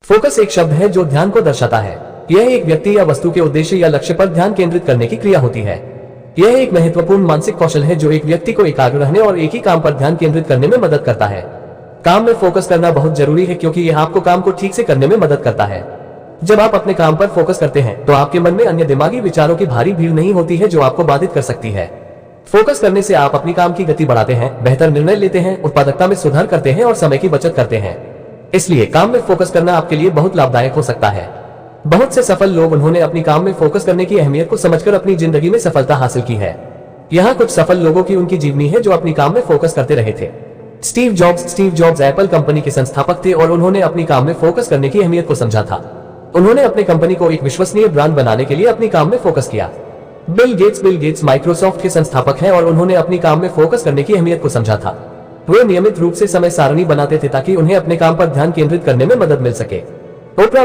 Focus एक शब्द है जो ध्यान को दर्शाता है। यह एक व्यक्ति या वस्तु के उद्देश्य या लक्ष्य पर ध्यान केंद्रित करने की क्रिया होती है। यह एक महत्वपूर्ण मानसिक कौशल है जो एक व्यक्ति को एकाग्र रहने और एक ही काम पर ध्यान केंद्रित करने में मदद करता है। काम में फोकस करना बहुत जरूरी है क्योंकि यह आपको काम को ठीक से करने में मदद करता है। जब आप अपने काम पर फोकस करते हैं तो आपके मन में अन्य दिमागी विचारों की भारी भीड़ नहीं होती है जो आपको बाधित कर सकती है। फोकस करने से आप अपनी काम की गति बढ़ाते हैं, बेहतर निर्णय लेते हैं, उत्पादकता में सुधार करते हैं और समय की बचत करते हैं। इसलिए काम में फोकस करना आपके लिए बहुत लाभदायक हो सकता है। बहुत से सफल लोग उन्होंने अपनी काम में फोकस करने की अहमियत को समझकर अपनी जिंदगी में सफलता हासिल की है। यहाँ कुछ सफल लोगों की उनकी जीवनी है जो अपनी काम में फोकस करते रहे थे। स्टीव जॉब्स एप्पल कंपनी के संस्थापक थे और उन्होंने अपनी काम में फोकस करने की अहमियत को समझा था। उन्होंने अपनी कंपनी को एक विश्वसनीय ब्रांड बनाने के लिए अपनी काम में फोकस किया। बिल गेट्स माइक्रोसॉफ्ट के संस्थापक हैं और उन्होंने अपनी काम में फोकस करने की अहमियत को समझा था। वे नियमित रूप से समय सारणी बनाते थे ताकि उन्हें अपने काम पर ध्यान केंद्रित करने में मदद मिल सके। ओप्रा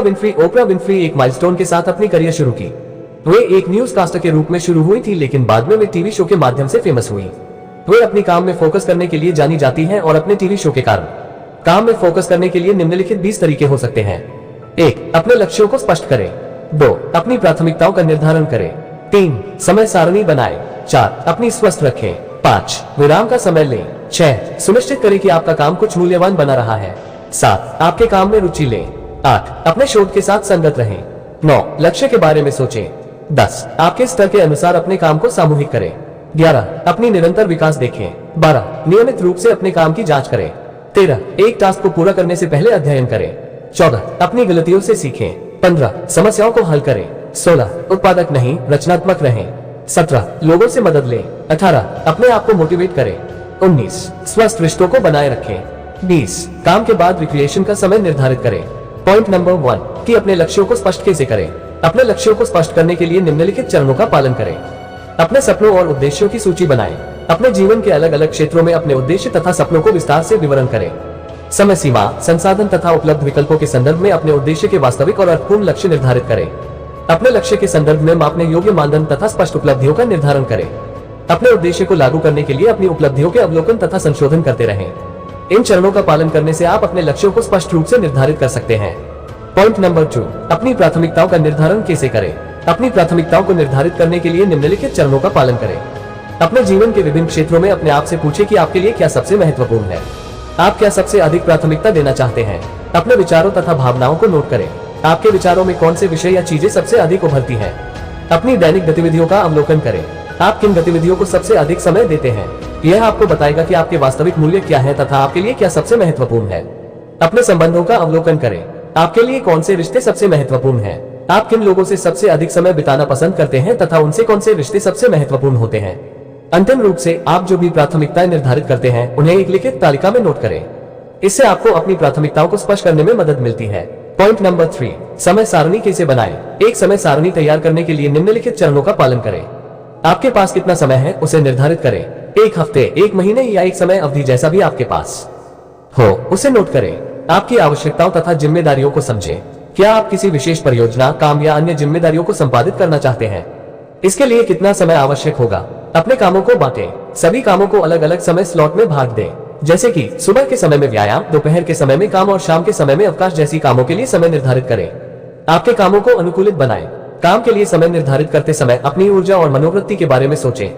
विन्फ्री एक माइलस्टोन के साथ अपनी करियर शुरू की। वे एक न्यूज कास्टर के रूप में शुरू हुई थी, लेकिन बाद में वे टीवी शो के माध्यम से फेमस हुई। वे अपनी काम में फोकस करने के लिए जानी जाती हैं और अपने टीवी शो के कारण। काम में फोकस करने के लिए निम्नलिखित 20 तरीके हो सकते हैं। 1. अपने लक्ष्यों को स्पष्ट करें। 2. अपनी प्राथमिकताओं का निर्धारण करें। 3. समय सारणी बनाएं। 4. अपनी स्वस्थ रखें। 5. विराम का समय लें। 6. सुनिश्चित करें कि आपका काम कुछ मूल्यवान बना रहा है। 7. आपके काम में रुचि लें। 8. अपने शोध के साथ संगत रहें। 9. लक्ष्य के बारे में सोचें। 10. आपके स्तर के अनुसार अपने काम को सामूहिक करें। 11. अपनी निरंतर विकास देखें। 12. नियमित रूप से अपने काम की जांच करें। 13. एक टास्क को पूरा करने से पहले अध्ययन करें। 14. अपनी गलतियों से सीखें। 15. समस्याओं को हल करें। 16. उत्पादक नहीं, रचनात्मक रहें। 17. लोगों से मदद लें। 18. अपने आप को मोटिवेट करें। 19. स्वस्थ रिश्तों को बनाए रखें। 20. काम के बाद रिक्रिएशन का समय निर्धारित करें। पॉइंट नंबर 1 कि अपने लक्ष्यों को स्पष्ट कैसे करें। अपने लक्ष्यों को स्पष्ट करने के लिए निम्नलिखित चरणों का पालन करें। अपने सपनों और उद्देश्यों की सूची बनाएं। अपने जीवन के अलग अलग क्षेत्रों में अपने उद्देश्य तथा सपनों को विस्तार से विवरण करें। समय सीमा, संसाधन तथा उपलब्ध विकल्पों के संदर्भ में अपने उद्देश्य के वास्तविक और अर्थपूर्ण लक्ष्य निर्धारित करें। अपने लक्ष्य के संदर्भ में मापने योग्य मानदंड तथा स्पष्ट उपलब्धियों का निर्धारण करें। अपने उद्देश्य को लागू करने के लिए अपनी उपलब्धियों के अवलोकन तथा संशोधन करते रहें। इन चरणों का पालन करने से आप अपने लक्ष्यों को स्पष्ट रूप से निर्धारित कर सकते हैं। पॉइंट नंबर 2 अपनी प्राथमिकताओं का निर्धारण कैसे करें। अपनी प्राथमिकताओं को निर्धारित करने के लिए निम्नलिखित चरणों का पालन करें। अपने जीवन के विभिन्न क्षेत्रों में अपने आप से पूछें कि आपके लिए क्या सबसे महत्वपूर्ण है। आप क्या सबसे अधिक प्राथमिकता देना चाहते हैं। अपने विचारों तथा भावनाओं को नोट करें। आपके विचारों में कौन से विषय या चीजें सबसे अधिक उभरती हैं। अपनी दैनिक गतिविधियों का अवलोकन करें। आप किन गतिविधियों को सबसे अधिक समय देते हैं। यह आपको बताएगा कि आपके वास्तविक मूल्य क्या है तथा आपके लिए क्या सबसे महत्वपूर्ण है। अपने संबंधों का अवलोकन करें। आपके लिए कौन से रिश्ते सबसे महत्वपूर्ण हैं। आप किन लोगों से सबसे अधिक समय बिताना पसंद करते हैं तथा उनसे कौन से रिश्ते सबसे महत्वपूर्ण होते हैं। अंतिम रूप से आप जो भी प्राथमिकताएं निर्धारित करते हैं उन्हें एक लिखित तालिका में नोट करें। इससे आपको अपनी प्राथमिकताओं को स्पष्ट करने में मदद मिलती है। पॉइंट नंबर 3 समय सारणी कैसे बनाएं। एक समय सारणी तैयार करने के लिए निम्नलिखित चरणों का पालन करें। आपके पास कितना समय है उसे निर्धारित करें। 1 हफ्ते, 1 महीने या एक समय अवधि जैसा भी आपके पास हो उसे नोट करें। आपकी आवश्यकताओं तथा जिम्मेदारियों को समझें। क्या आप किसी विशेष परियोजना, काम या अन्य जिम्मेदारियों को संपादित करना चाहते हैं। इसके लिए कितना समय आवश्यक होगा। अपने कामों को बांटें। सभी कामों को अलग अलग समय स्लॉट में भाग दें, जैसे कि सुबह के समय में व्यायाम, दोपहर के समय में काम और शाम के समय में अवकाश जैसी कामों के लिए समय निर्धारित करें। आपके कामों को अनुकूलित बनाएं। काम के लिए समय निर्धारित करते समय अपनी ऊर्जा और मनोवृत्ति के बारे में सोचें।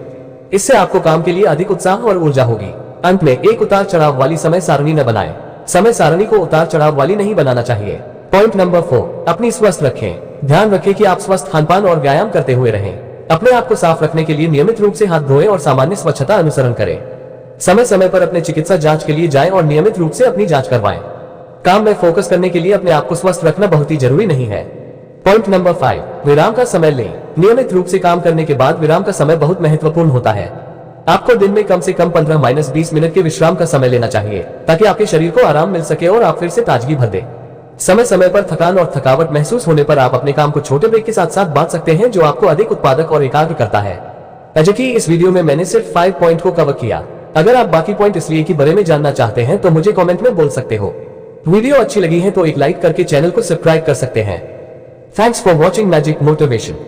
इससे आपको काम के लिए अधिक उत्साह और ऊर्जा होगी। अंत में एक उतार चढ़ाव वाली समय सारणी न बनाएं। समय सारणी को उतार चढ़ाव वाली नहीं बनाना चाहिए। पॉइंट नंबर 4 अपनी स्वस्थ रखें। ध्यान रखें कि आप स्वस्थ खानपान और व्यायाम करते हुए रहें। अपने आप को साफ रखने के लिए नियमित रूप से हाथ धोएं और सामान्य स्वच्छता अनुसरण करें। समय समय पर अपने चिकित्सा जांच के लिए जाएं और नियमित रूप से अपनी जांच करवाएं। काम में फोकस करने के लिए अपने आप को स्वस्थ रखना बहुत ही जरूरी नहीं है। पॉइंट नंबर 5 विराम का समय लें। नियमित रूप से काम करने के बाद विराम का समय बहुत महत्वपूर्ण होता है। आपको दिन में कम से कम 15-20 मिनट के विश्राम का समय लेना चाहिए ताकि आपके शरीर को आराम मिल सके और आप फिर से ताजगी भर दे। समय समय पर थकान और थकावट महसूस होने पर आप अपने काम को छोटे ब्रेक के साथ साथ बांट सकते हैं जो आपको अधिक उत्पादक और एकाग्र करता है। जैसे कि इस वीडियो में मैंने सिर्फ 5 पॉइंट को कवर किया। अगर आप बाकी पॉइंट इसलिए के बारे में जानना चाहते हैं तो मुझे कमेंट में बोल सकते हो। वीडियो अच्छी लगी है तो एक लाइक करके चैनल को सब्सक्राइब कर सकते हैं। Thanks for watching magic motivation.